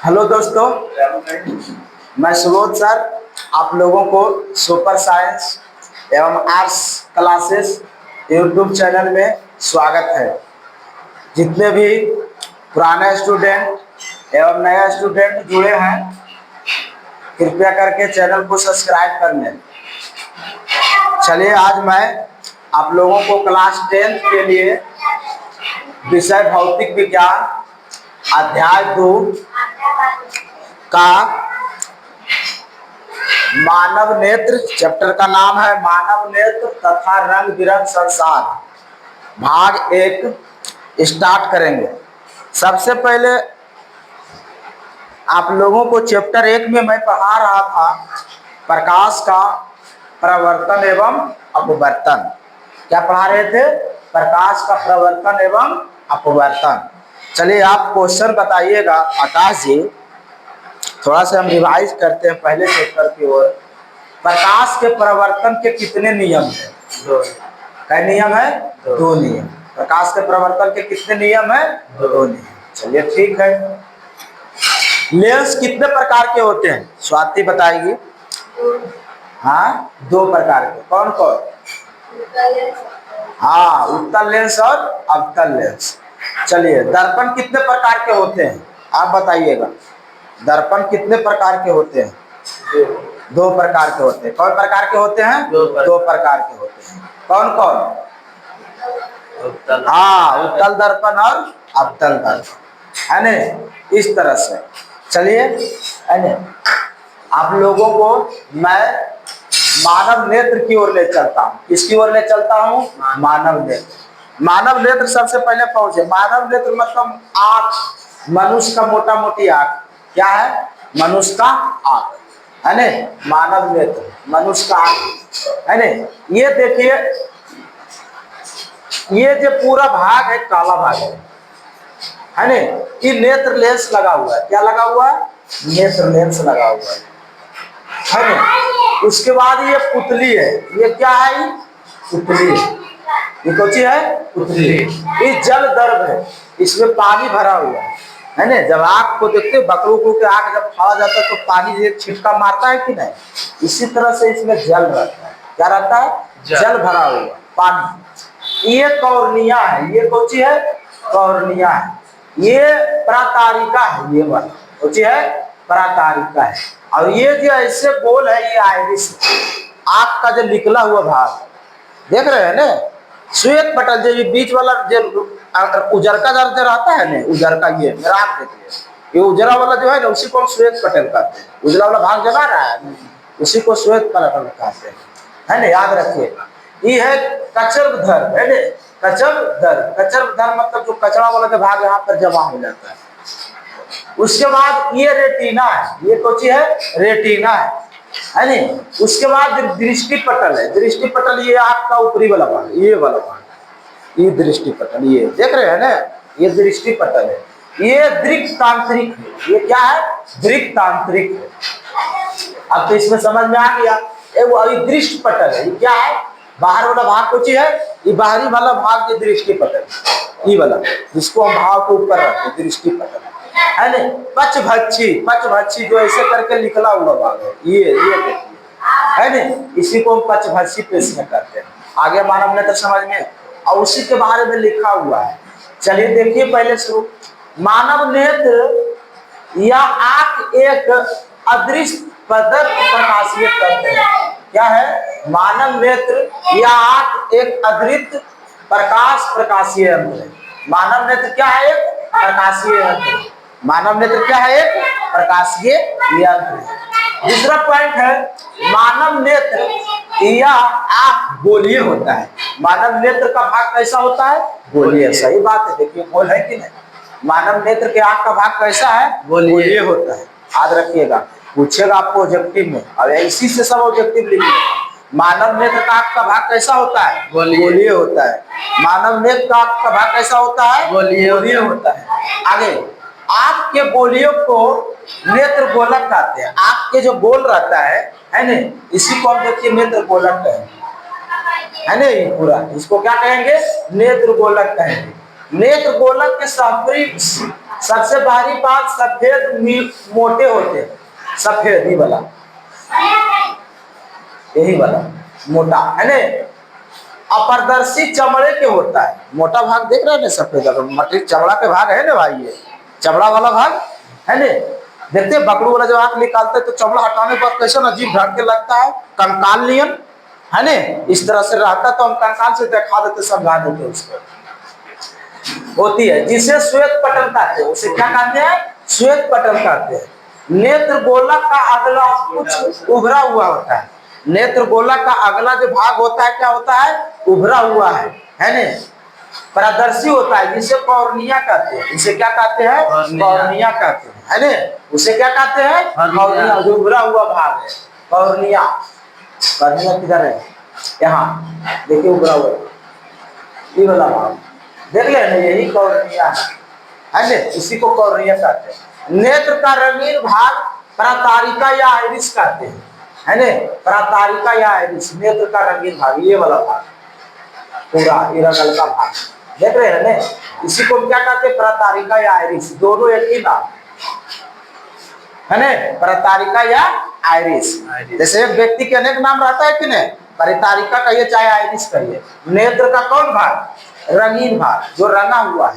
Hello दोस्तों, मैं Subodh sir आप लोगों को सुपर साइंस एवं आर्ट्स क्लासेस यूट्यूब चैनल में स्वागत है। जितने भी पुराने स्टूडेंट एवं नए स्टूडेंट जुड़े हैं, कृपया करके चैनल को सब्सक्राइब कर लें। चलिए, आज मैं आप लोगों को क्लास 10 के लिए विषय भौतिक विज्ञान अध्याय 2 का मानव नेत्र, चैप्टर का नाम है मानव नेत्र तथा रंग बिरंग संसार, भाग 1 स्टार्ट करेंगे। सबसे पहले आप लोगों को चैप्टर 1 में मैं पढ़ा रहा था प्रकाश का प्रवर्तन एवं अपवर्तन। क्या पढ़ा रहे थे? प्रकाश का प्रवर्तन एवं अपवर्तन। चलिए, आप क्वेश्चन बताइएगा आकाश जी। थोड़ा सा हम रिवाइज करते हैं पहले चैप्टर की ओर। प्रकाश के प्रवर्तन के कितने नियम है? 2। क्या नियम है? 2 नियम। प्रकाश के प्रवर्तन के कितने नियम है? 2 नियम। चलिए, ठीक है। लेंस कितने प्रकार के होते हैं? स्वाति बताएगी। हाँ, 2 प्रकार के। कौन कौन? हाँ, उत्तल लेंस और अवतल लेंस। चलिए, दर्पण कितने प्रकार के होते हैं? आप बताइएगा। दर्पण कितने प्रकार के होते हैं? 2 प्रकार के होते हैं। कौन प्रकार के होते हैं? 2 प्रकार के होते हैं। कौन कौन? हाँ, उत्तल दर्पण और अवतल दर्पण, है ना? इस तरह से। चलिए, है ना, आप लोगों को मैं मानव नेत्र की ओर ले चलता हूँ। किसकी ओर ले चलता हूँ? मानव नेत्र। मानव नेत्र सबसे पहले पहुंचे। मानव नेत्र मतलब आँख, मनुष्य का मोटा मोटी आँख। क्या है? मनुष्य का आँख, है ना? मानव नेत्र मनुष्य का आँख, है ना? ये देखिए, ये जो पूरा भाग है काला भाग है ना? ये नेत्र लेंस लगा हुआ है। क्या लगा हुआ है? नेत्र लेंस लगा हुआ है ना? उसके बाद ये पुतली है। ये क्या है? पुतली है। ये कौन सी है? पुतली। ये जल गर्भ है, इसमें पानी भरा हुआ है ना? जब आँख को देखते, बकरों को के आँख जब फाड़ा जाता है तो पानी एक छिटका मारता है कि नहीं? इसी तरह से इसमें जल रहता है। क्या रहता है? जल भरा हुआ पानी। ये कॉर्निया है। ये कौन सी है? कॉर्निया है। ये प्रातारिका है। ये वाला कौन सी है? प्रातारिका है। और ये जो ऐसे गोल है, ये आइरिस है। आँख का जो निकला हुआ भाग देख रहे हैं ना? श्वेत पटल जो ये बीच वाला जो उजरका दर्द रहता है ना, उजरका, ये मेरा आँख देखिए, ये उजरा वाला जो है ना, उसी को श्वेत पटल कहते हैं। उजला वाला भाग जगा रहा है, उसी को श्वेत पटल कहते हैं, है ना? याद रखिएगा। ये है कचरधर, है ना? कचरधर। कचरधर मतलब जो कचरा वाला जो भाग यहाँ पर जमा हो जाता है। उसके बाद ये रेटिना है। ये कौन सी है? रेटिना है नहीं? उसके बाद दृष्टि पटल है। दृष्टि पटल ये आँख का ऊपरी वाला भाग, ये वाला भाग, ये दृष्टि पटल। ये देख रहे हैं ना? ये दृष्टि पटल है। ये दृक्तांत्रिक है। ये क्या है? दृक्तांत्रिक है। अब तो इसमें समझ में आ गया। ये दृष्टि पटल है। ये क्या है? बाहर वाला भाग कौन सी है? ये बाहरी वाला भाग, ये दृष्टि पटल, ये वाला जिसको हम भाव को ऊपर रखते हैं, दृष्टि पटल, है ना? पक्षभक्षी, पक्षभक्षी जो ऐसे करके निकला हुआ भाग है, ये देखिए, है ना? इसी को हम पक्षभक्षी पेश में करते हैं। आगे मानव नेत्र समझ में, और उसी के बारे में लिखा हुआ है। चलिए देखिए, पहले शुरू। मानव नेत्र या आँख एक अदृश्य पदार्थ प्रकाशीय करते हैं। क्या है? मानव नेत्र या आँख एक अदृश्य प्रकाशीय यंत्र है। मानव नेत्र क्या है? एक प्रकाशीय यंत्र। मानव नेत्र क्या है? एक प्रकाशीय यंत्र। दूसरा पॉइंट है, मानव नेत्र या आँख गोलीय होता है। मानव नेत्र का भाग कैसा होता है? गोलीय। सही बात है। देखिए, गोल है कि नहीं? मानव नेत्र के आँख का भाग कैसा है? गोलीय होता है। याद रखिएगा, पूछेगा आपको ऑब्जेक्टिव में, और इसी से सब ऑब्जेक्टिव लिखिएगा। मानव नेत्र का आँख का भाग कैसा होता है? गोलीय होता है। मानव नेत्र का आँख का भाग कैसा होता है? गोलीय होता है। आगे, आँख के गोलियों को नेत्र गोलक कहते हैं। आँख के जो गोल रहता है ना, इसी को हम देखिए नेत्र गोलक है। है ना, ये पूरा इसको क्या कहेंगे, नेत्र गोलक कहेंगे। नेत्र गोलक के सबसे बाहरी भाग सफेद मोटे होते हैं, सफेद ही वाला, यही वाला मोटा है ना, अपारदर्शी चमड़े के होता है। मोटा भाग देख रहे हैं ना सफेद, मटरी चमड़ा के भाग है ना भाई, ये चमड़ा वाला भाग है ना। देखते हैं बकरू वाला जब आंख निकालते हैं तो चमड़ा हटाने पर कैसा अजीब ढंग के लगता है, कंकाल नियन है ना, इस तरह से रहता। तो हम कंकाल से दिखा देते, समझा देते उसको, होती है जिसे श्वेत पटल कहते हैं। उसे क्या कहते हैं, श्वेत पटल कहते हैं। नेत्र गोलक का अगला कुछ उभरा हुआ होता है। नेत्र गोलक का अगला जो भाग होता है क्या होता है, उभरा हुआ है ना, पारदर्शी होता है, जिसे कॉर्निया कहते हैं। इसे क्या कहते हैं, कॉर्निया कहते हैं, है ना। उसे क्या कहते हैं, कॉर्निया, जो उभरा हुआ भाग है, कॉर्निया। कॉर्निया किधर है, यहाँ देखिए उभरा हुआ ये वाला भाग देख ले ना, यही कॉर्निया है ना, इसी को कॉर्निया कहते हैं। नेत्र का रंगीन भाग प्रातारिका या आइरिस कहते हैं, है ना, प्रातारिका या आइरिस, नेत्र का रंगीन भाग, ये वाला भाग पूरा इरागल का भाग देख रहे हैं ना, इसी को क्या कहते हैं, प्रातारिका या आइरिस, दोनों एक ही नाम है ना, प्रातारिका या आइरिस। जैसे एक व्यक्ति के अनेक नाम रहता है कि नहीं, प्रातारिका कहिए चाहे आइरिस कहिए। नेत्र का कौन भाग, रंगीन भाग, जो रंगा हुआ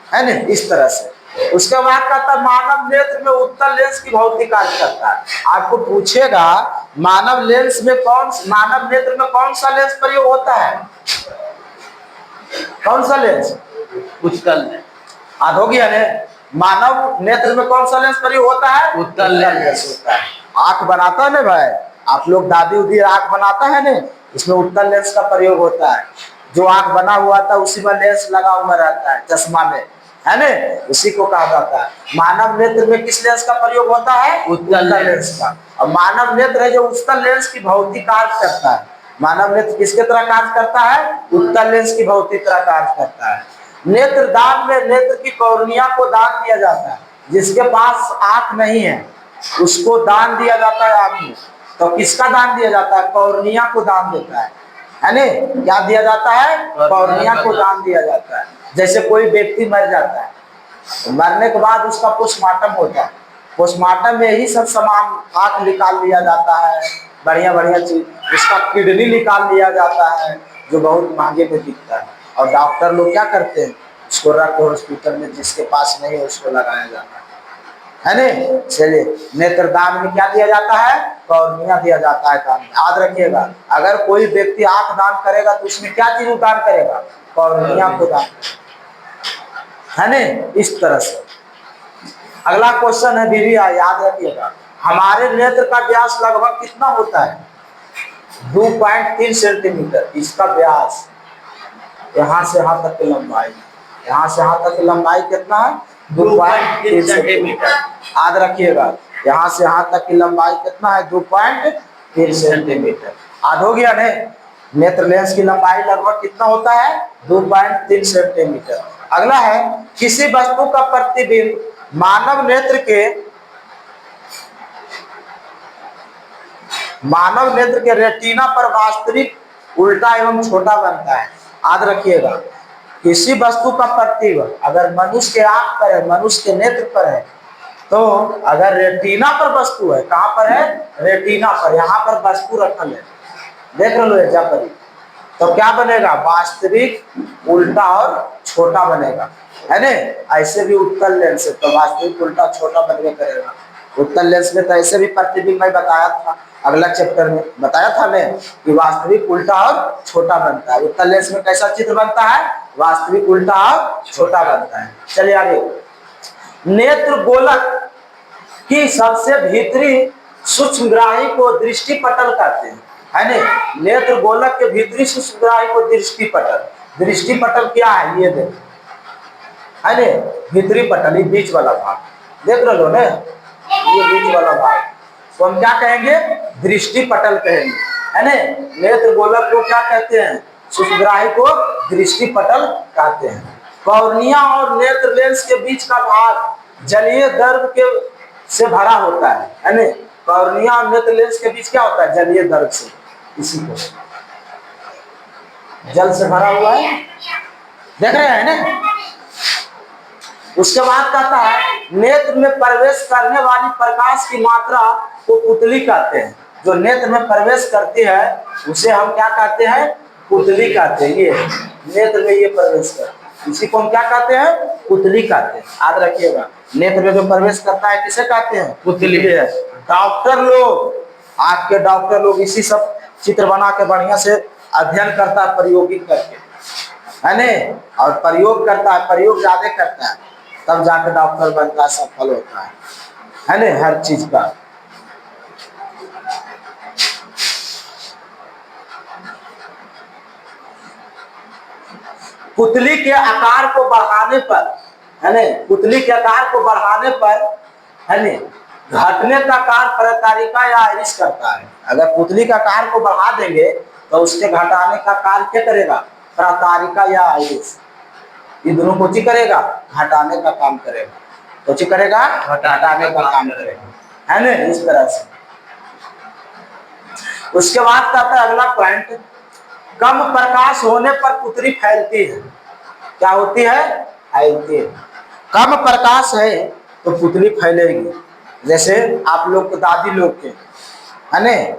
है ना, इस तरह से। उसके बाद कहता मानव नेत्र में उत्तल लेंस की भौतिक कार्य करता है। आपको पूछेगा मानव लेंस में मानव नेत्र में कौन सा लेंस प्रयोग होता है, कौन सा लेंस, उत्तल आध हो गया ने। मानव नेत्र में कौन सा लेंस प्रयोग होता है, उत्तल लेंस होता है। आंख बनाता है ना भाई, आप लोग दादी उदी आंख बनाता है ना, इसमें उत्तल लेंस का प्रयोग होता है। जो आंख बना हुआ था उसी में लेंस लगा हुआ रहता है चश्मा में, है ना, उसी को कहा जाता है। मानव नेत्र में किस लेंस का प्रयोग होता है, उत्तल लेंस का। और मानव नेत्र है जो उत्तल लेंस की भौतिक कार्य करता है। मानव नेत्र किसके तरह कार्य करता है, उत्तल लेंस की भौतिक तरह कार्य करता है। नेत्र दान में नेत्र की कॉर्निया को दान दिया जाता है। जिसके पास आंख नहीं है उसको दान दिया जाता है आंख में। तो किसका दान दिया जाता है, कॉर्निया को दान देता है ना। क्या दिया जाता है, कॉर्निया को दान दिया जाता है। जैसे कोई व्यक्ति मर जाता है, मरने के बाद उसका पोस्टमार्टम होता है। पोस्टमार्टम में यही सब सामान, आंख निकाल लिया जाता है, बढ़िया बढ़िया चीज, उसका किडनी निकाल लिया जाता है जो बहुत महंगे में बिकता है। और डॉक्टर लोग क्या करते हैं, उसको रख हॉस्पिटल में, जिसके पास नहीं है उसको लगाया जाता है ना। चलिए, नेत्रदान में क्या दिया जाता है, कॉर्निया दिया जाता है दान में। याद रखिएगा, अगर कोई व्यक्ति आंख दान करेगा तो उसमें क्या चीज दान करेगा, कॉर्निया को दान, है ना, इस तरह से। अगला क्वेश्चन है दीदी, याद रखिएगा, हमारे नेत्र का व्यास लगभग कितना होता है, 2.3 सेंटीमीटर। इसका व्यास यहाँ से यहाँ तक की लंबाई, यहाँ से यहाँ तक की लंबाई कितना है, 2.3 सेंटीमीटर। याद रखिएगा, यहाँ से यहाँ तक की लंबाई कितना है, 2.3 सेंटीमीटर। याद हो गया ने। नेत्र लेंस की लंबाई लगभग कितना होता है, 2.3 सेंटीमीटर। अगला है, किसी वस्तु का प्रतिबिंब मानव नेत्र के रेटिना पर वास्तविक उल्टा एवं छोटा बनता है। याद रखिएगा, किसी वस्तु का प्रतिबिंब अगर मनुष्य के आंख पर है, मनुष्य के नेत्र पर है, तो अगर रेटिना पर वस्तु है, कहां पर है, रेटिना पर, यहाँ पर वस्तु रखल है, देख लो एजा पर, तो क्या बनेगा, वास्तविक उल्टा और छोटा बनेगा, है ना। ऐसे भी उत्तल लेंस है तो वास्तविक उल्टा छोटा बनने करेगा। उत्तल लेंस में तो ऐसे भी प्रतिबिंब मैं बताया था, अगला चैप्टर में बताया था मैं कि वास्तविक उल्टा और छोटा बनता है। उत्तल लेंस में कैसा चित्र बनता है, वास्तविक उल्टा और छोटा बनता है। चलिए आगे, नेत्र गोलक की सबसे भीतरी सूक्ष्मग्राही को दृष्टि पटल कहते हैं, है ना। नेत्र गोलक के भीतरी सूक्ष्मग्राही को दृष्टि पटल। दृष्टि पटल क्या है, ये देखो, है ना, भीतरी पटल, ये बीच वाला भाग देख लो ना, ये बीच वाला भाग तो हम क्या कहेंगे, दृष्टि पटल कहेंगे, है ना। नेत्र गोलक को क्या कहते हैं, सूक्ष्मग्राही को दृष्टि पटल कहते हैं। कॉर्निया और नेत्र लेंस के बीच का भाग जलीय द्रव के से भरा होता है ना। कॉर्निया और नेत्र लेंस के बीच क्या होता है, जलीय द्रव से। इसी को जल से भरा हुआ है, देख रहे हैं ना। उसके बाद कहता है नेत्र में प्रवेश करने वाली प्रकाश की मात्रा को पुतली कहते हैं। जो नेत्र में प्रवेश करती है उसे हम क्या कहते हैं? पुतली कहते हैं। ये नेत्र में ये प्रवेश करती है, इसी को हम क्या कहते हैं? पुतली कहते हैं। याद रखिएगा, नेत्र में जो प्रवेश करता है किसे कहते हैं? पुतली है। डॉक्टर लोग, आज के डॉक्टर लोग इसी सब चित्र बना के बढ़िया से अध्ययन करता है प्रयोगिक करके, है न, और प्रयोग करता है, प्रयोग ज्यादा करता है, तब जाकर डॉक्टर बनता है, सफल होता है न, हर चीज का। पुतली के आकार को बढ़ाने पर, है न, पुतली के आकार को बढ़ाने पर, है न, घटने का कार्य प्रतारिका या आयरिस करता है। अगर पुतली का आकार को बढ़ा देंगे तो उसके घटाने का कार्य क्या करेगा? प्रतारिका या आयरिस, ये दोनों कोची करेगा? घटाने का काम करेगा। कोची करेगा? घटाने का काम करेगा, है न, इस तरह से। उसके बाद कहता है अगला पॉइंट, कम प्रकाश होने पर पुतली फैलती है। क्या होती है? फैलती है। कम प्रकाश है तो पुतली फैलेगी। जैसे आप लोग के दादी लोग के, है न,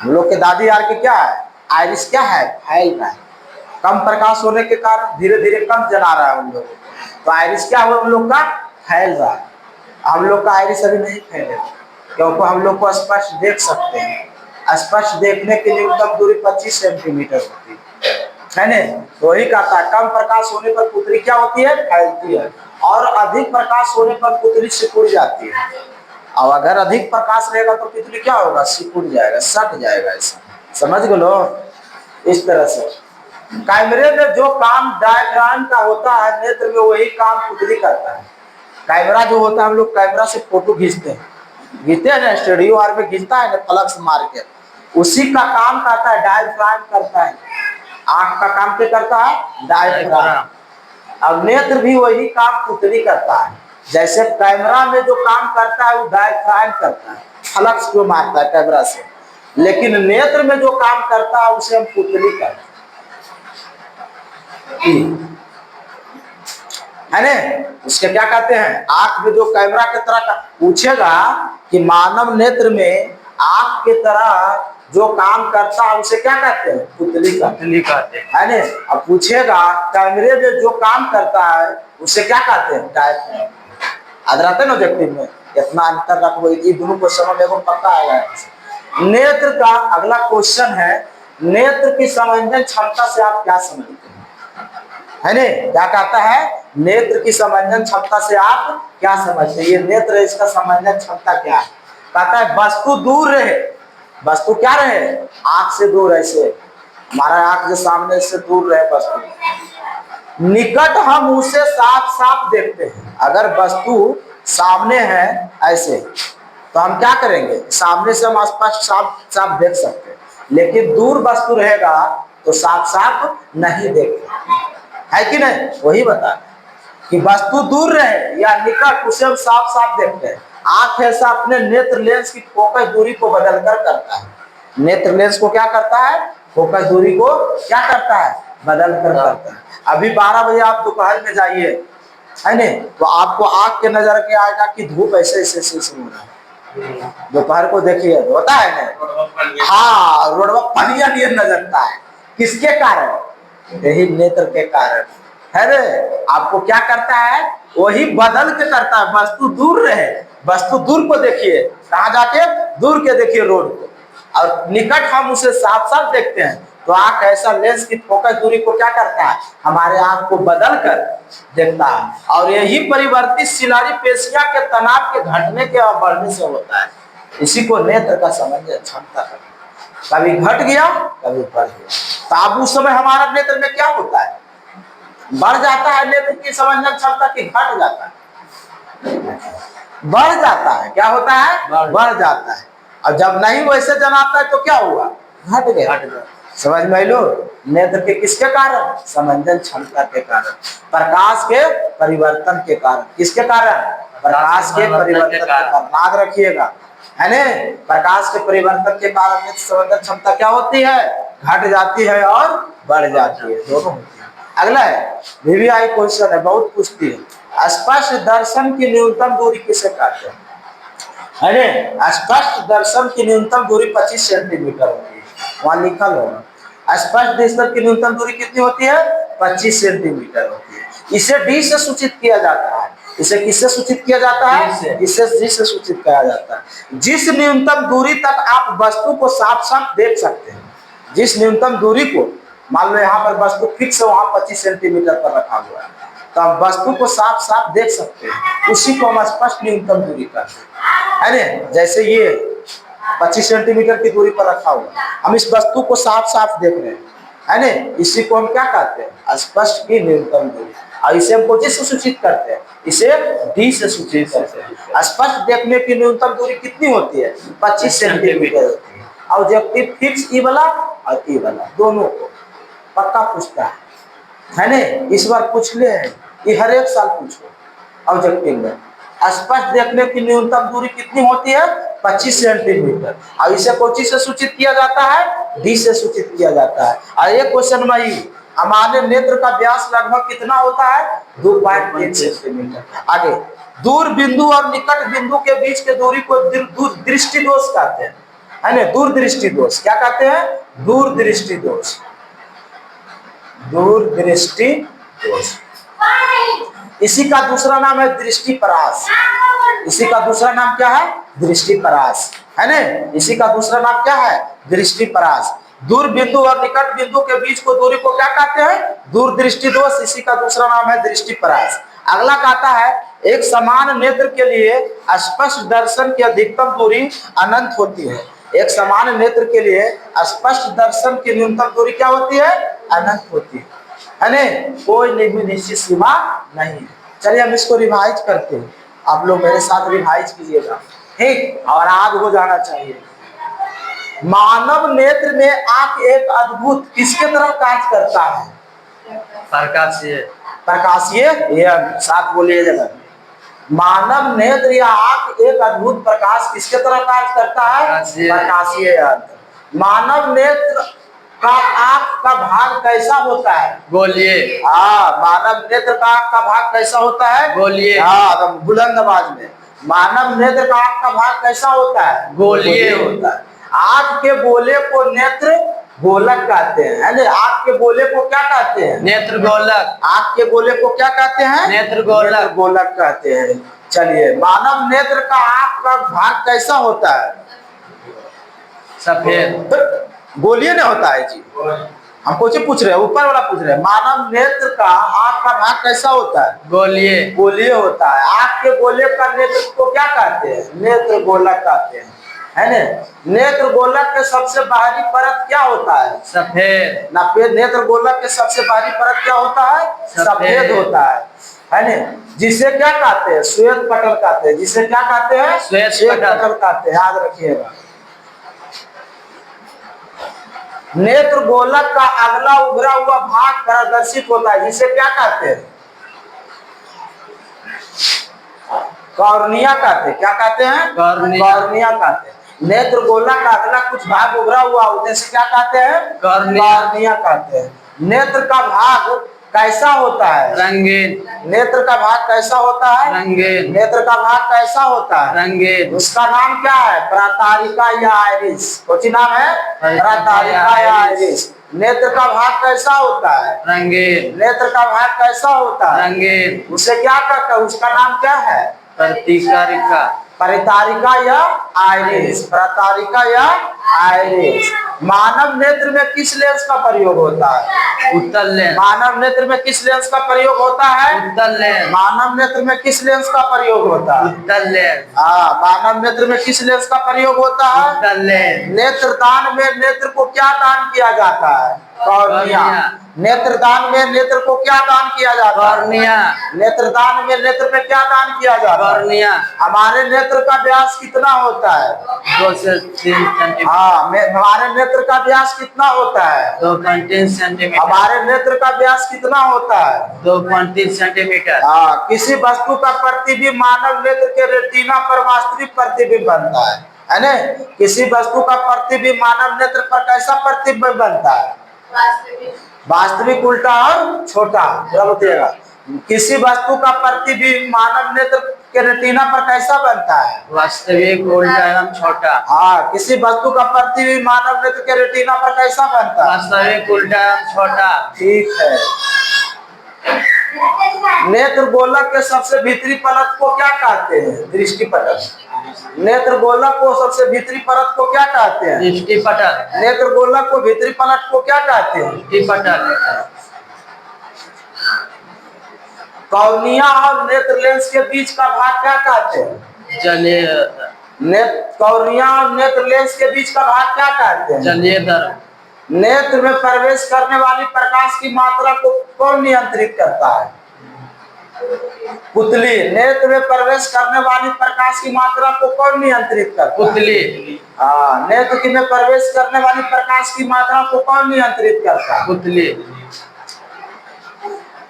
हम लोग के दादी यार के क्या है? आयरिस क्या है? फैल रहा है। कम प्रकाश होने के कारण धीरे धीरे कम जला रहा है उन लोगों को, तो आयरिस क्या हुआ? उन लोग का फैल रहा है। हम लोग का आयरिस अभी नहीं फैलेगा, क्योंकि हम लोग को स्पष्ट देख सकते हैं। स्पष्ट देखने के लिए उत्तम दूरी 25 सेंटीमीटर होती है न। तो वही कहता है कम प्रकाश होने पर पुतली क्या होती है? फैलती है, और अधिक प्रकाश होने पर पुतली सिकुड़ जाती है। और अगर अधिक प्रकाश रहेगा तो पुतली क्या होगा? सिकुड़ जाएगा, सट जाएगा। ऐसा समझ गए? इस तरह से कैमरे में जो काम डायफ्राम का होता है, नेत्र में वही काम पुतली करता है। कैमरा जो होता है, हम लोग कैमरा से फोटो खींचते हैं ना, स्टूडियो आर में खींचता है ना, फ्लक्स मार के, उसी का काम करता है डायफ्राम करता है। आंख का काम क्या करता है? डायफ्राम। अब नेत्र भी वही काम पुतली करता है। जैसे कैमरा में जो काम करता है वो डायफ्राम करता है, फ्लक्स को मारता है कैमरा से, लेकिन नेत्र में जो काम करता है उसे हम पुतली करते हैं, है न। उसके क्या कहते हैं? आंख में जो कैमरा की तरह का, पूछेगा कि मानव नेत्र में आंख की तरह जो काम करता है उसे क्या कहते हैं? पुतली कहते हैं, है न। अब पूछेगा कैमरे में जो काम करता है उसे क्या कहते हैं? डायफ्राम। याद रहते हैं ना ऑब्जेक्टिव में, इतना अंतर रखो, ये दोनों क्वेश्चन में देखो पक्का आएगा। नेत्र का अगला क्वेश्चन है, नेत्र की समंजन क्षमता से आप क्या समझते हैं? है न, क्या कहता है? नेत्र की समंजन क्षमता से आप क्या समझते हैं? ये नेत्र, इसका समंजन क्षमता क्या है? कहता है वस्तु दूर रहे, वस्तु क्या रहे? आंख से दूर, ऐसे हमारा आंख के सामने से दूर रहे वस्तु, निकट हम उसे साफ साफ देखते हैं। अगर वस्तु सामने है ऐसे, तो हम क्या करेंगे? सामने से हम स्पष्ट साफ साफ देख सकते हैं, लेकिन दूर वस्तु रहेगा तो साफ साफ नहीं देखते, है कि नहीं? वही बता कि वस्तु दूर रहे या निकट, उसे हम साफ साफ देखते हैं। आंख ऐसा अपने नेत्र लेंस की फोकस दूरी को बदलकर करता है। नेत्र लेंस को क्या करता है? फोकस दूरी को क्या करता है? बदलकर करता है। अभी 12 बजे आप दोपहर में जाइए, है न, तो आपको आंख के नजर के आएगा कि धूप ऐसे ऐसे ऐसे हो रहा है। दोपहर को देखिए, होता है ना, हाँ, रोडवा पनिया लिए नजरता है। किसके कारण? यही नेत्र के कारण, है रे। आपको क्या करता है? वही बदल के करता है। वस्तु दूर रहे, वस्तु दूर को देखिए, कहाँ जाके? दूर के देखिए रोड को, और निकट हम उसे साफ साफ देखते हैं। तो आंख ऐसा लेंस की फोकस दूरी को क्या करता है? हमारे आंख को बदल कर देखता है, और यही परिवर्तित सिलारी पेशियां के तनाव के घटने के और बढ़ने से होता है। इसी को नेत्र का समंजन क्षमता है। कभी घट गया, कभी बढ़ गया, तो अब उस समय हमारा नेत्र में क्या होता है? बढ़ जाता है नेत्र की समंजन क्षमता, की घट जाता है? बढ़ जाता है। क्या होता है? बढ़ जाता है। और जब नहीं वैसे जनाता है तो क्या हुआ? घट गया। समझ में लो? नेत्र के किसके कारण? समंजन क्षमता के कारण, प्रकाश के परिवर्तन के कारण। किसके कारण? प्रकाश के परिवर्तन के कारण। याद रखिएगा, है न, प्रकाश के परिवर्तन के कारण समंजन क्षमता क्या होती है? घट जाती है और बढ़ जाती है, दोनों होती है। अगला है VVI क्वेश्चन है, बहुत पूछती है। स्पष्ट दर्शन की न्यूनतम दूरी किसे कहते हैं? अरे स्पष्ट दर्शन की न्यूनतम दूरी 25 सेंटीमीटर होती है, वहां लिखा होगा। स्पष्ट दर्शन की न्यूनतम दूरी कितनी होती है? 25 सेंटीमीटर होती है। इसे डी से सूचित किया जाता है। इसे किससे सूचित किया जाता है? इसे डी से सूचित किया जाता है। जिस न्यूनतम दूरी तक आप वस्तु को साफ साफ देख सकते हैं, जिस न्यूनतम दूरी को, मान लो यहाँ पर वस्तु फिक्स है, वहां 25 सेंटीमीटर पर रखा हुआ है, तो हम वस्तु को साफ साफ देख सकते हैं, उसी को हम स्पष्ट न्यूनतम दूरी कहते हैं, है ना। जैसे ये 25 सेंटीमीटर की दूरी पर रखा हुआ है, हम इस वस्तु को साफ साफ देख रहे हैं, है ना, इसी को हम क्या कहते हैं? स्पष्ट की न्यूनतम दूरी। और इसे हम किससे सूचित करते हैं? इसे डी से सूचित करते हैं। स्पष्ट देखने की न्यूनतम दूरी कितनी होती है? 25 सेंटीमीटर होती है। ऑब्जेक्टिव फिक्स ई वाला और ई वाला, दोनों को पक्का पूछता है ना। इस बार पूछ ले, ये हर एक साल पूछो ऑब्जेक्टिव में। स्पष्ट देखने की न्यूनतम दूरी कितनी होती है? 25 सेंटीमीटर। और इसे कोची से सूचित किया जाता है? डी से सूचित किया जाता है। और एक क्वेश्चन में ही हमारे नेत्र का व्यास लगभग कितना होता है? 2.3 सेंटीमीटर। आगे, दूर बिंदु और निकट बिंदु के बीच के दूरी को दूर दृष्टि दोष कहते हैं, है ना। दूर दृष्टि दोष क्या कहते हैं? दूर दृष्टि दोष, दूर दृष्टि दोष। इसी का दूसरा नाम है दृष्टि परास। इसी का दूसरा नाम क्या है? दृष्टि परास, है ना। इसी का दूसरा नाम क्या है? दृष्टि परास। दूर बिंदु और निकट बिंदु के बीच को दूरी को क्या कहते हैं? दूर दृष्टि दोष। इसी का दूसरा नाम है दृष्टि परास। अगला कहता है, एक समान नेत्र के लिए स्पष्ट दर्शन की अधिकतम दूरी अनंत होती है। एक समान नेत्र के लिए स्पष्ट दर्शन की न्यूनतम दूरी क्या होती है? अनंत होती है ना। कोई निश्चित सीमा नहीं। चलिए हम इसको रिवाइज करते हैं, आप लोग मेरे साथ रिवाइज कीजिएगा, ठीक, और आग हो जाना चाहिए। मानव नेत्र में आंख एक अद्भुत किसके तरफ कार्य करता है? प्रकाशीय। प्रकाशीय, ये साथ बोलिए जगह। मानव नेत्र या आंख एक अद्भुत प्रकाश किसके तरफ कार्य करता है? प्रकाशीय यंत्र। मानव नेत्र का आंख का भाग कैसा होता है? गोलीय। हाँ, मानव नेत्र का आंख का भाग कैसा होता है? गोलीय। हाँ, बुलंद आवाज में, मानव नेत्र का आंख का भाग कैसा होता है? गोलीय होता है। आंख के गोले को नेत्र गोलक कहते हैं, है ना। आंख के गोले को क्या कहते हैं? नेत्र गोलक। आंख के गोले को क्या कहते हैं? नेत्र गोलक। गोलक कहते हैं। चलिए, मानव नेत्र का आंख का भाग कैसा होता है? सफेद। गोलीय नहीं होता है जी, हम कुछ पूछ रहे हैं, ऊपर वाला पूछ रहे हैं। मानव नेत्र का आंख का भाग कैसा होता है? गोलीय। गोलीय होता है। आंख के गोले का नेत्र को क्या कहते हैं? नेत्र गोलक कहते हैं, है ना। नेत्र गोलक के सबसे बाहरी परत क्या होता है? सफेद। नेत्र गोलक के सबसे बाहरी परत क्या होता है? सफेद होता है ना। जिसे क्या कहते हैं? श्वेत पटल कहते हैं। जिसे क्या कहते हैं? श्वेत पटल कहते हैं, याद रखिएगा। नेत्र गोलक का अगला उभरा हुआ भाग प्रदर्शित होता है, जिसे क्या कहते हैं? कॉर्निया कहते हैं। क्या कहते हैं? कॉर्निया कहते हैं। नेत्र गोलक का अगला कुछ भाग उभरा हुआ होता है, इसे क्या कहते हैं? कॉर्निया कहते हैं। नेत्र का भाग कैसा होता है? रंगीन। नेत्र का भाग कैसा होता है? रंगीन। नेत्र का भाग कैसा होता है? रंगीन। उसका नाम क्या है? प्रातारिका या आइरिस। कौन नाम है? प्रातारिका या आइरिस। नेत्र का भाग कैसा होता है? रंगीन। नेत्र का भाग कैसा होता है? रंगीन। उसे क्या कहते हैं? उसका नाम क्या है? प्रतिकारिका। परितारिका या आइरिस। प्रतारिका या आइरिस। मानव नेत्र में किस लेंस का प्रयोग होता है? उत्तल लेंस। मानव नेत्र में किस लेंस का प्रयोग होता है? उत्तल लेंस। मानव नेत्र में किस लेंस का प्रयोग होता है? उत्तल लेंस। हाँ, मानव नेत्र में किस लेंस का प्रयोग होता है? उत्तल लेंस। नेत्रदान में नेत्र को क्या दान किया जाता है? कॉर्निया। नेत्रदान में नेत्र को क्या दान किया जाता है? कॉर्निया। नेत्रदान में नेत्र में क्या दान किया जाता है? कॉर्निया। हमारे नेत्र का व्यास कितना होता है? 2 से 3 सेंटीमीटर। हाँ, हमारे नेत्र का व्यास कितना होता है? 2.3 सेंटीमीटर। हमारे नेत्र का व्यास कितना होता है? 2.3 सेंटीमीटर। हाँ, किसी वस्तु का प्रतिबिंब मानव नेत्र के रेटिना पर वास्तविक प्रतिबिंब बनता है। है ना। किसी वस्तु का प्रतिबिंब मानव नेत्र पर कैसा प्रतिबिंब बनता है? वास्तविक, उल्टा और छोटा। क्या बोलिएगा? किसी वस्तु का प्रतिबिंब मानव नेत्र के रेटिना पर कैसा बनता है? वास्तविक, उल्टा एवं छोटा। हाँ, किसी वस्तु का प्रतिबिंब मानव नेत्र के रेटिना पर कैसा बनता है? वास्तविक, उल्टा एवं छोटा। ठीक है। नेत्र गोलक के सबसे भीतरी परत को क्या कहते हैं? दृष्टि पटल। नेत्र गोलक को सबसे भीतरी परत को क्या कहते हैं? दृष्टि पटल। नेत्र गोलक को भीतरी परत को क्या कहते हैं? दृष्टि पटल। कॉर्निया और नेत्र लेंस के बीच का भाग क्या कहते हैं? जलीय। कॉर्निया और नेत्र लेंस के बीच का भाग क्या कहते हैं? जलीय दर। नेत्र में प्रवेश करने वाली प्रकाश की मात्रा को कौन नियंत्रित करता है? पुतली। नेत्र में प्रवेश करने वाली प्रकाश की मात्रा को कौन नियंत्रित करता है? पुतली। हाँ, नेत्र में प्रवेश करने वाली प्रकाश की मात्रा को कौन नियंत्रित करता है? पुतली।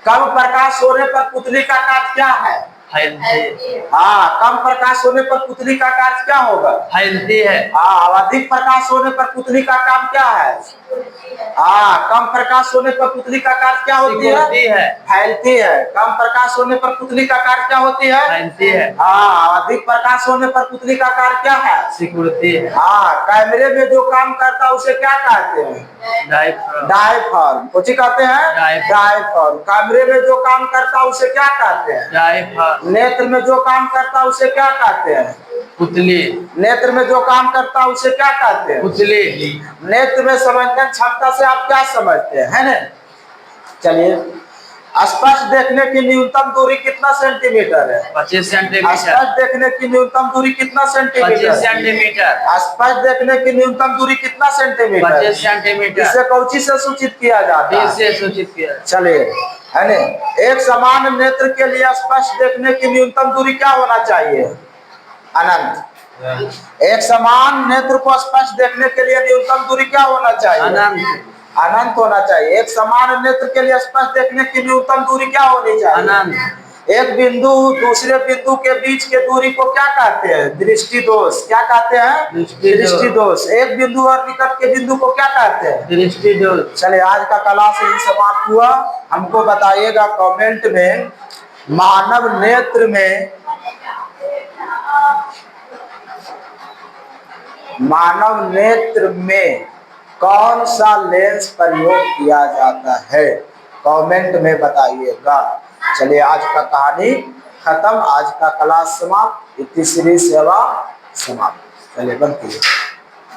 कम प्रकाश होने पर पुतली का कार्य क्या है? फैलती। हाँ, कम प्रकाश होने पर पुतली का कार्य क्या होगा? फैलती है। हाँ, अधिक प्रकाश होने पर पुतली का काम क्या है? हाँ, कम प्रकाश होने पर पुतली का कार्य क्या होती है? फैलती है। कम प्रकाश होने पर पुतली का कार्य क्या होती है? फैलती है। हाँ, अधिक प्रकाश होने पर पुतली का कार्य क्या है? सिकुड़ती है। हाँ, कैमरे में जो काम करता है उसे क्या कहते हैं? डायफ्राम। डायफ्राम। कुछ कहते हैं? डायफ्राम। कैमरे में जो काम करता है उसे क्या कहते हैं? डायफ्राम। नेत्र में जो काम करता है उसे क्या कहते हैं? पुतली। नेत्र में जो काम करता है उसे क्या कहते हैं? पुतली। नेत्र में समंजन क्षमता से आप क्या समझते हैं, है ना? चलिए, स्पष्ट देखने की न्यूनतम दूरी कितना सेंटीमीटर है? 25 सेंटीमीटर। स्पष्ट देखने की न्यूनतम दूरी कितना 25 सेंटीमीटर? सेंटीमीटर। स्पष्ट देखने की न्यूनतम दूरी कितना सेंटीमीटर? 25 सेंटीमीटर। इसे कौची से सूचित किया जाता है? से सूचित किया। चलिए, है ना। एक समान नेत्र के लिए स्पष्ट देखने की न्यूनतम दूरी क्या होना चाहिए? अनंत। एक समान नेत्र को स्पष्ट देखने के लिए न्यूनतम दूरी क्या होना चाहिए? अनंत। अनंत होना चाहिए। एक समान नेत्र के लिए स्पष्ट देखने की न्यूनतम दूरी क्या होनी चाहिए? अनंत। एक बिंदु दूसरे बिंदु के बीच के दूरी को क्या कहते हैं? दृष्टि दोष। क्या कहते हैं? दृष्टि दोष। एक बिंदु और निकट के बिंदु को क्या कहते हैं? दृष्टि दोष। चलिए, आज का क्लास यही समाप्त हुआ। हमको बताइएगा कमेंट में, मानव नेत्र में कौन सा लेंस प्रयोग किया जाता है? कमेंट में बताइएगा। चलिए, आज का कहानी खत्म, आज का क्लास समाप्त, तीसरी सेवा समाप्त। चलिए, बंद कीजिए।